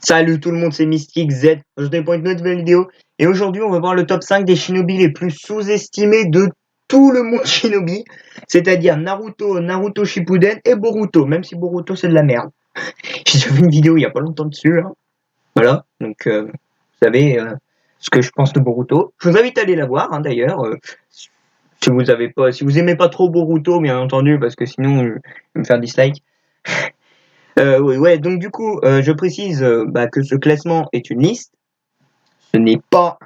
Salut tout le monde, c'est Mystique Z. Aujourd'hui pour une nouvelle vidéo. Et aujourd'hui, on va voir le top 5 des shinobi les plus sous-estimés de tout le monde shinobi. C'est-à-dire Naruto, Naruto Shippuden et Boruto. Même si Boruto c'est de la merde. J'ai déjà fait une vidéo il y a pas longtemps dessus. Hein. Voilà. Donc, vous savez ce que je pense de Boruto. Je vous invite à aller la voir, hein, d'ailleurs. Si vous aimez pas trop Boruto, bien entendu, parce que sinon, je vais me faire dislike. Ouais, donc du coup, je précise que ce classement est une liste. Ce n'est pas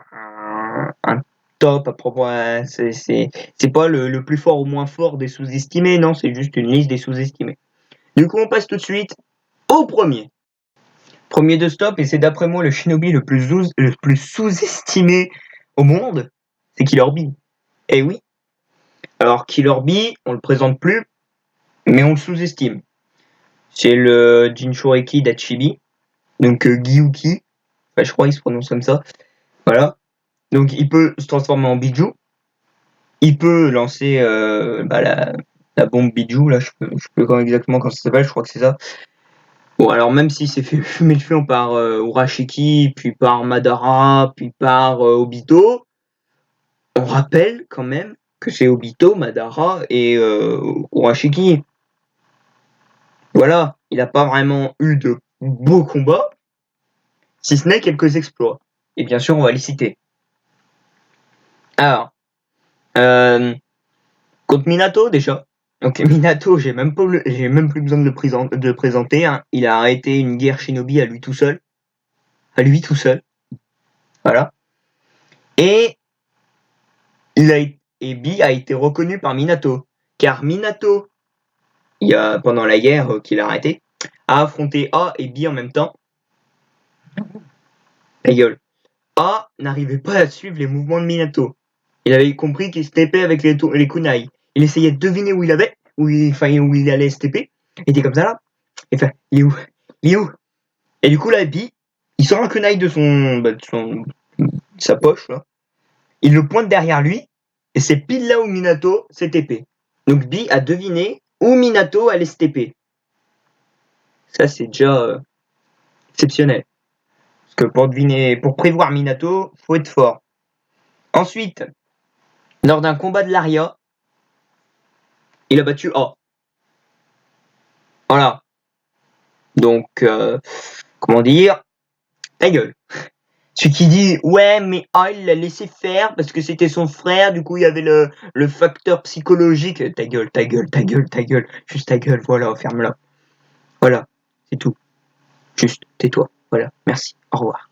un top à propos. C'est pas le plus fort ou moins fort des sous-estimés, non, c'est juste une liste des sous-estimés. Du coup, on passe tout de suite au premier. Premier de stop, et c'est d'après moi le shinobi le plus sous-estimé au monde, c'est Killer Bee. Eh oui. Alors Killer Bee, on le présente plus, mais on le sous-estime. C'est le Jinchuriki d'Achibi, donc Gyuki. Enfin, je crois qu'il se prononce comme ça. Voilà. Donc il peut se transformer en Biju. Il peut lancer la bombe Biju, là, je sais pas exactement quand ça s'appelle, je crois que c'est ça. Bon, alors même s'il s'est fait fumer le fion par Urashiki, puis par Madara, puis par Obito, on rappelle quand même que c'est Obito, Madara et Urashiki. Voilà, il n'a pas vraiment eu de beaux combats, si ce n'est quelques exploits. Et bien sûr, on va les citer. Alors, contre Minato déjà. Donc Minato, j'ai même plus besoin de le présenter. Hein. Il a arrêté une guerre shinobi à lui tout seul. À lui tout seul. Voilà. Et Bi a été reconnu par Minato. Car Minato, pendant la guerre qu'il a arrêté, a affronté A et B en même temps. La gueule. A n'arrivait pas à suivre les mouvements de Minato. Il avait compris qu'il se TP avec les kunai. Il essayait de deviner où il allait se TP. Il était comme ça là. Et enfin, il est où Et du coup là, Bi, il sort un kunai de sa poche là. Il le pointe derrière lui. Et c'est pile là où Minato s'est TP. Donc Bi a deviné où Minato allait se TP. Ça c'est déjà exceptionnel. Parce que pour prévoir Minato, faut être fort. Ensuite, lors d'un combat de l'Aria, il a battu A. Voilà. Donc, comment dire, ta gueule. Celui qui dit ouais mais A il l'a laissé faire parce que c'était son frère, du coup il y avait le facteur psychologique. Ta gueule, ta gueule, ta gueule, ta gueule, juste ta gueule, voilà, ferme-la. Voilà, c'est tout. Juste, tais-toi. Voilà, merci, au revoir.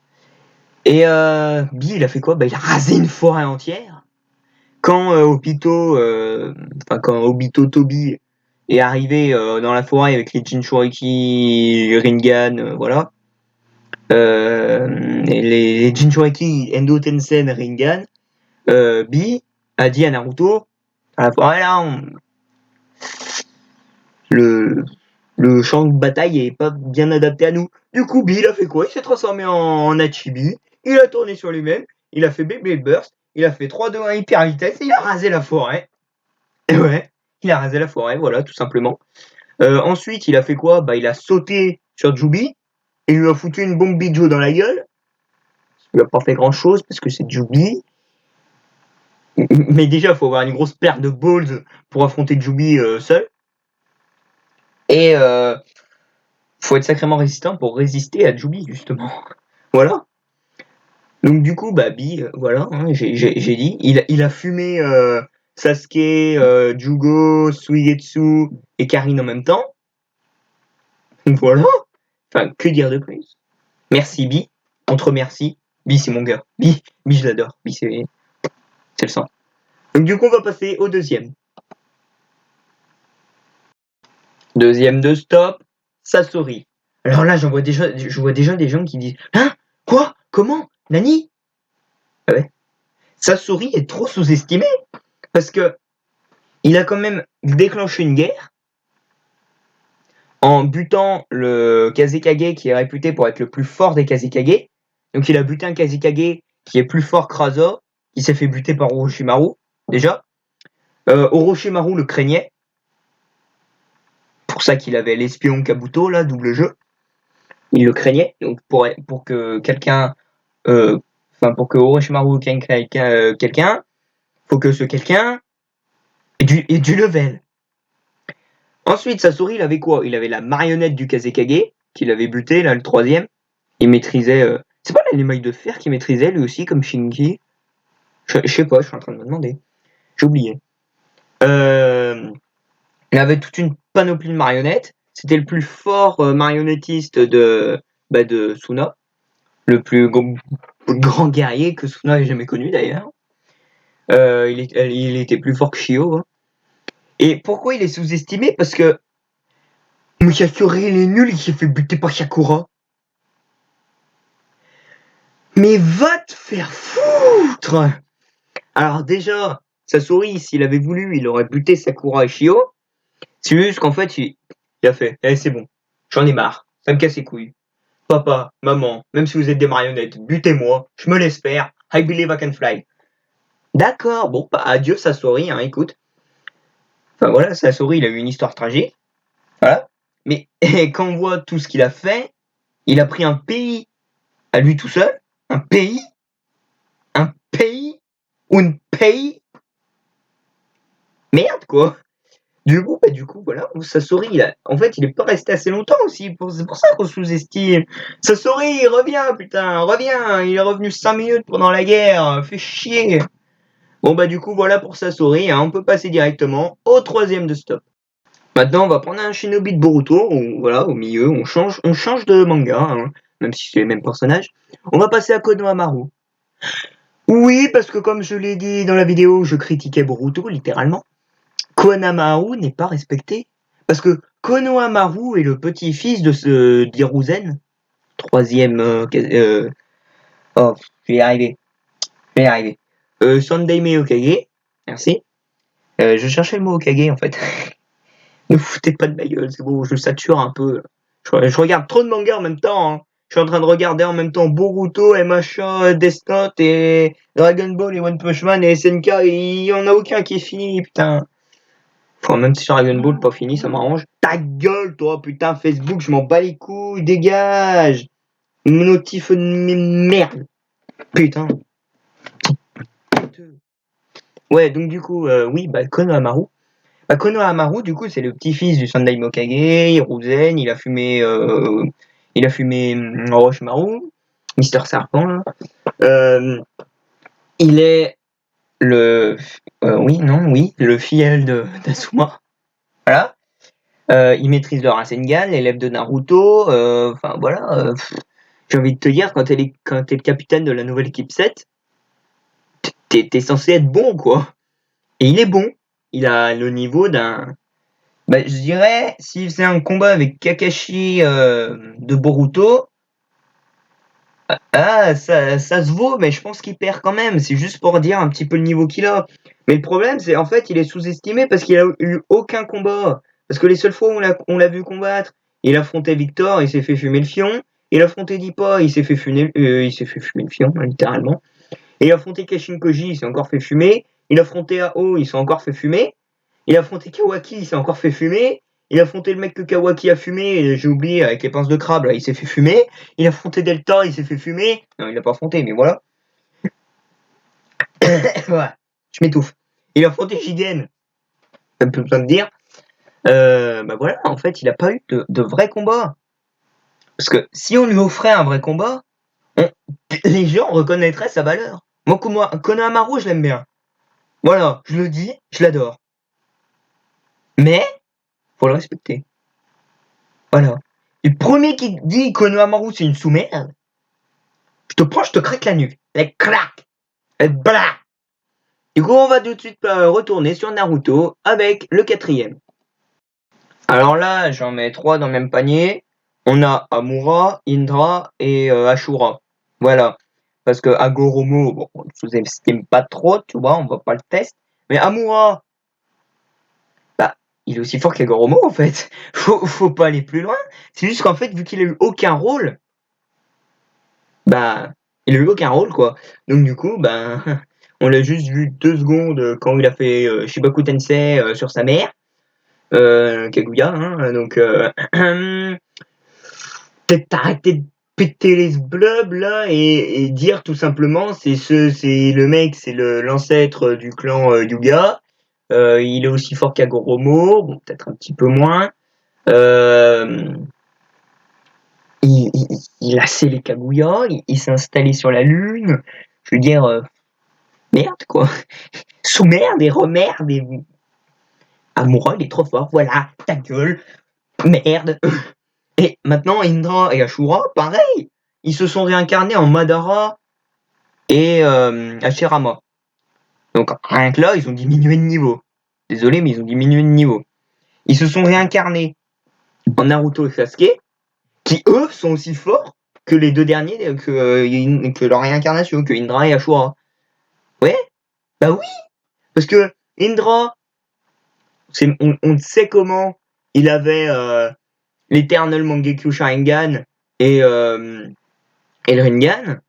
Et Bi il a fait quoi? Il a rasé une forêt entière. Quand Obito Tobi est arrivé dans la forêt avec les Jinchuriki, Rinnegan, voilà. Les Jinchuriki, Endo Tensen, Rinnegan, Bi a dit à Naruto, à la forêt là, le champ de bataille est pas bien adapté à nous. Du coup, Bi, il a fait quoi? Il s'est transformé en Hachibi, il a tourné sur lui-même, il a fait Beyblade Burst, il a fait 3, 2, 1 hyper vitesse et il a rasé la forêt. Et ouais, il a rasé la forêt, voilà, tout simplement. Ensuite, il a fait quoi? Il a sauté sur Jubi et il lui a foutu une bombe Bijo dans la gueule. Il n'a pas fait grand chose parce que c'est Jubi. Mais déjà, il faut avoir une grosse paire de balls pour affronter Jubi seul. Et faut être sacrément résistant pour résister à Jubi, justement. Voilà. Donc du coup, Bi, voilà, hein, j'ai dit, il a fumé Sasuke, Jugo, Suigetsu et Karin en même temps. Donc voilà. Enfin, que dire de plus? Merci Bi. On te remercie. Bi, c'est mon gars. Bi, je l'adore. Bi, c'est le sang. Donc du coup, on va passer au deuxième. Deuxième de stop, Sasori. Alors là, je vois déjà des gens qui disent hein? Quoi? Comment? Nani? Ah ouais. Sasori est trop sous-estimé parce que il a quand même déclenché une guerre en butant le Kazekage qui est réputé pour être le plus fort des Kazekage. Donc il a buté un Kazekage qui est plus fort que Raza, qui s'est fait buter par Orochimaru, déjà. Orochimaru le craignait. Pour ça qu'il avait l'espion Kabuto, là, double jeu. Il le craignait, donc pour que quelqu'un, pour que Orochimaru craigne quelqu'un, faut que ce quelqu'un ait du level. Ensuite, Sasori, il avait quoi? Il avait la marionnette du Kazekage, qu'il avait buté, là, le troisième. Il maîtrisait... C'est pas l'émail de fer qu'il maîtrisait, lui aussi, comme Shinji? Je sais pas, je suis en train de me demander. J'ai oublié. Il avait toute une panoplie de marionnettes. C'était le plus fort marionnettiste de Suna. Le plus grand guerrier que Suna ait jamais connu, d'ailleurs. Il était plus fort que Shio. Hein. Et pourquoi il est sous-estimé? Parce que Sasori, il est nul, il s'est fait buter par Sakura. Mais va te faire foutre! Alors déjà, Sasori, s'il avait voulu, il aurait buté Sakura et Shio. C'est juste qu'en fait, il a fait. Eh, c'est bon, j'en ai marre, ça me casse les couilles. Papa, maman, même si vous êtes des marionnettes, butez-moi, je me laisse faire. I believe I can fly. D'accord, bon, bah, adieu Sasori, hein, écoute. Enfin voilà, Sasori, il a eu une histoire tragique. Voilà. Mais quand on voit tout ce qu'il a fait, il a pris un pays à lui tout seul. Un pays ou une pays. Merde, quoi. Du coup, voilà, Sasori, en fait, il est pas resté assez longtemps aussi. C'est pour ça qu'on sous-estime. Sasori, reviens, putain, reviens. Il est revenu 5 minutes pendant la guerre. Fais chier. Bon, bah, du coup, voilà pour Sasori. Hein, on peut passer directement au troisième de stop. Maintenant, on va prendre un shinobi de Boruto. Voilà, au milieu, on change de manga, hein, même si c'est les mêmes personnages. On va passer à Konohamaru. Oui, parce que comme je l'ai dit dans la vidéo, je critiquais Boruto, littéralement. Konohamaru n'est pas respecté. Parce que Konohamaru est le petit-fils de ce d'Hiruzen, troisième... oh, je vais y arriver. Sandaime Hokage, merci. Je cherchais le mot Hokage, en fait. Ne foutez pas de ma gueule, c'est bon, je sature un peu. Je regarde trop de mangas en même temps. Hein. Je suis en train de regarder en même temps Boruto, MHA, Death Note et Dragon Ball et One Punch Man et SNK. Et il y en a aucun qui est fini, putain. Enfin, même si Dragon Ball pas fini, ça m'arrange. Ta gueule, toi, putain, Facebook, je m'en bats les couilles, dégage. Notif de merde. Putain. Ouais, donc du coup, oui, bah, Konohamaru. Bah, Konohamaru, du coup, c'est le petit-fils du Sandai Mokage, Hiruzen, il a fumé Orochimaru, Mister Serpent, là. Il est le, le filleul d'Asuma. Voilà. Il maîtrise le Rasengan, l'élève de Naruto, enfin, voilà. J'ai envie de te dire, quand t'es le capitaine de la nouvelle équipe 7, t'es censé être bon, quoi. Et il est bon. Il a le niveau d'un... Bah, je dirais, s'il faisait un combat avec Kakashi de Boruto, ça se vaut, mais je pense qu'il perd quand même. C'est juste pour dire un petit peu le niveau qu'il a. Mais le problème, c'est en fait, il est sous-estimé parce qu'il a eu aucun combat. Parce que les seules fois où on l'a vu combattre, il affrontait Victor, il s'est fait fumer le fion. Il affrontait Dippa, il s'est fait fumer le fion, littéralement. Et il affrontait Kashin Koji, il s'est encore fait fumer. Il affrontait Ao, il s'est encore fait fumer. Il a affronté Kawaki, il s'est encore fait fumer. Il a affronté le mec que Kawaki a fumé, j'ai oublié, avec les pinces de crabe, là, il s'est fait fumer. Il a affronté Delta, il s'est fait fumer. Non, il l'a pas affronté, mais voilà. Voilà, je m'étouffe. Il a affronté Jigen, pas besoin de dire. Bah voilà, en fait, il a pas eu de vrai combat. Parce que si on lui offrait un vrai combat, les gens reconnaîtraient sa valeur. Moi, Konohamaru, je l'aime bien. Voilà, je le dis, je l'adore. Mais, faut le respecter. Voilà. Et le premier qui dit Konohamaru c'est une sous-merde, je te prends, je te craque la nuque. Et clac. Et blah. Du coup, on va tout de suite retourner sur Naruto avec le quatrième. Alors là, j'en mets 3 dans le même panier. On a Amura, Indra et Ashura. Voilà. Parce que Agoromo, bon, on ne sous-estime pas trop, tu vois, on va pas le test. Mais Amura, bah, il est aussi fort qu'Agoromo en fait. Faut pas aller plus loin. C'est juste qu'en fait, vu qu'il a eu aucun rôle, bah, il a eu aucun rôle, quoi. Donc du coup, ben, on l'a juste vu 2 secondes quand il a fait Shibaku Tensei sur sa mère, Kaguya, hein, donc peut-être arrêter de péter les blobs là et dire tout simplement c'est le mec, c'est l'ancêtre du clan Yuga. Il est aussi fort qu'Agoromo, bon peut-être un petit peu moins. Euh, il a scellé Kaguya, il s'est installé sur la lune. Je veux dire, merde quoi. Sous-merde et remerde et Amura il est trop fort, voilà, ta gueule, merde. Et maintenant Indra et Ashura, pareil, ils se sont réincarnés en Madara et Hashirama. Donc rien que là, ils ont diminué de niveau. Désolé, mais ils ont diminué de niveau. Ils se sont réincarnés en Naruto et Sasuke, qui eux sont aussi forts que les deux derniers, que leur réincarnation, que Indra et Ashura. Ouais, bah oui, parce que Indra, on sait comment il avait l'Eternal Mangekyo Sharingan et, euh, et le Rinnegan.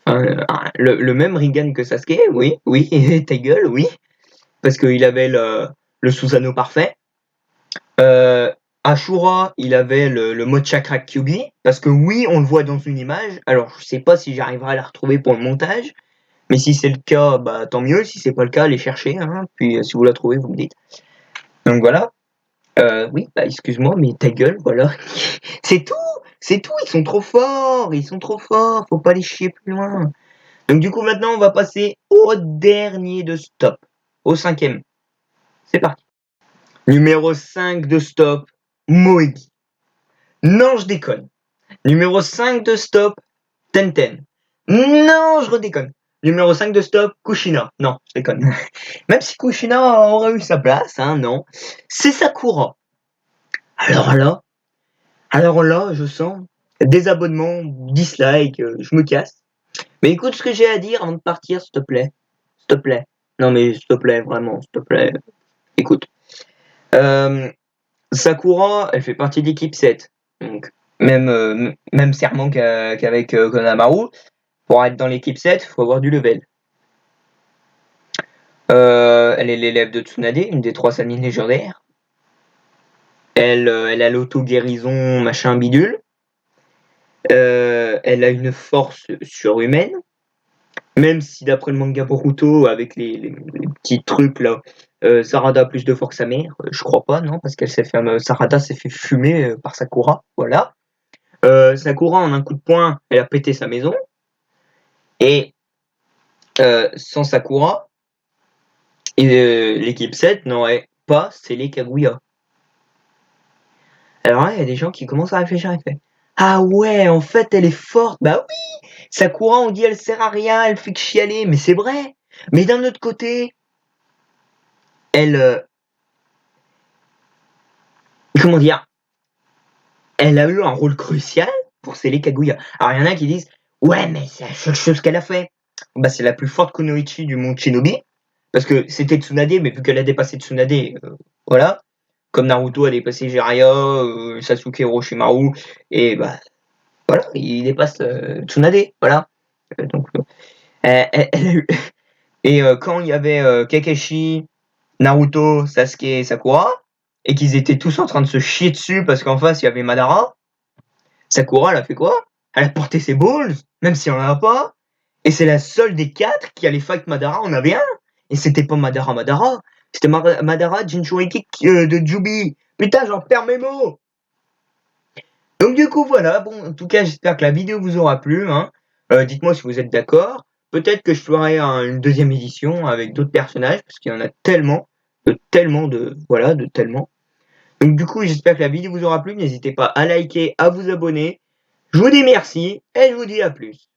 Le même Rinnegan que Sasuke, oui, oui, ta gueule, oui. Parce qu'il avait le Susanoo parfait. Ashura, il avait le mode chakra Kyuubi, parce que oui, on le voit dans une image. Alors, je sais pas si j'arriverai à la retrouver pour le montage, mais si c'est le cas, bah tant mieux. Si c'est pas le cas, allez chercher. Hein. Puis si vous la trouvez, vous me dites. Donc voilà. Oui, bah excuse-moi, mais ta gueule, voilà. C'est tout, c'est tout. Ils sont trop forts, ils sont trop forts. Faut pas les chier plus loin. Donc du coup, maintenant, on va passer au dernier de stop, au cinquième. C'est parti. Numéro 5 de stop, Moegi. Non, je déconne. Numéro 5 de stop, Tenten. Non, je redéconne. Numéro 5 de stop, Kushina. Non, je déconne. Même si Kushina aurait eu sa place, hein, non. C'est Sakura. Alors là, je sens désabonnement, dislike, je me casse. Mais écoute ce que j'ai à dire avant de partir, s'il te plaît. S'il te plaît. Non mais s'il te plaît, vraiment, s'il te plaît. Écoute. Sakura, elle fait partie de l'équipe 7. Donc, même serment qu'avec Konamaru. Pour être dans l'équipe 7, il faut avoir du level. Elle est l'élève de Tsunade, une des 3 Sannin légendaires. Elle a l'auto-guérison machin bidule. Elle a une force surhumaine. Même si d'après le manga Boruto, avec les petits trucs là, Sarada a plus de force que sa mère, je crois pas, non, parce qu'elle s'est fait, Sarada s'est fait fumer par Sakura, voilà. Sakura, en un coup de poing, elle a pété sa maison. Et sans Sakura, l'équipe 7 n'aurait pas scellé Kaguya. Alors là, il y a des gens qui commencent à réfléchir et fait ah ouais, en fait, elle est forte. Bah oui, Sakura, on dit elle sert à rien, elle fait que chialer, mais c'est vrai. Mais d'un autre côté, elle, comment dire, elle a eu un rôle crucial pour sceller Kaguya. Alors il y en a qui disent ouais, mais c'est la seule chose qu'elle a fait. Bah c'est la plus forte kunoichi du monde Shinobi, parce que c'était Tsunade, mais vu qu'elle a dépassé Tsunade, voilà. Comme Naruto a dépassé Jiraiya, Sasuke Orochimaru, et bah voilà, il dépasse Tsunade, voilà. Donc elle a eu... Et quand il y avait Kakashi, Naruto, Sasuke et Sakura, et qu'ils étaient tous en train de se chier dessus parce qu'en face il y avait Madara, Sakura elle a fait quoi? Elle a porté ses balls, même si on en a pas, et c'est la seule des 4 qui allait fight Madara en avait un, et c'était pas Madara, c'était Madara Jinchuriki de Jubi. Putain, j'en perds mes mots. Donc du coup voilà, bon en tout cas j'espère que la vidéo vous aura plu, hein. Dites-moi si vous êtes d'accord. Peut-être que je ferai une deuxième édition avec d'autres personnages, parce qu'il y en a tellement, voilà, de tellement. Donc du coup j'espère que la vidéo vous aura plu, n'hésitez pas à liker, à vous abonner. Je vous dis merci et je vous dis à plus.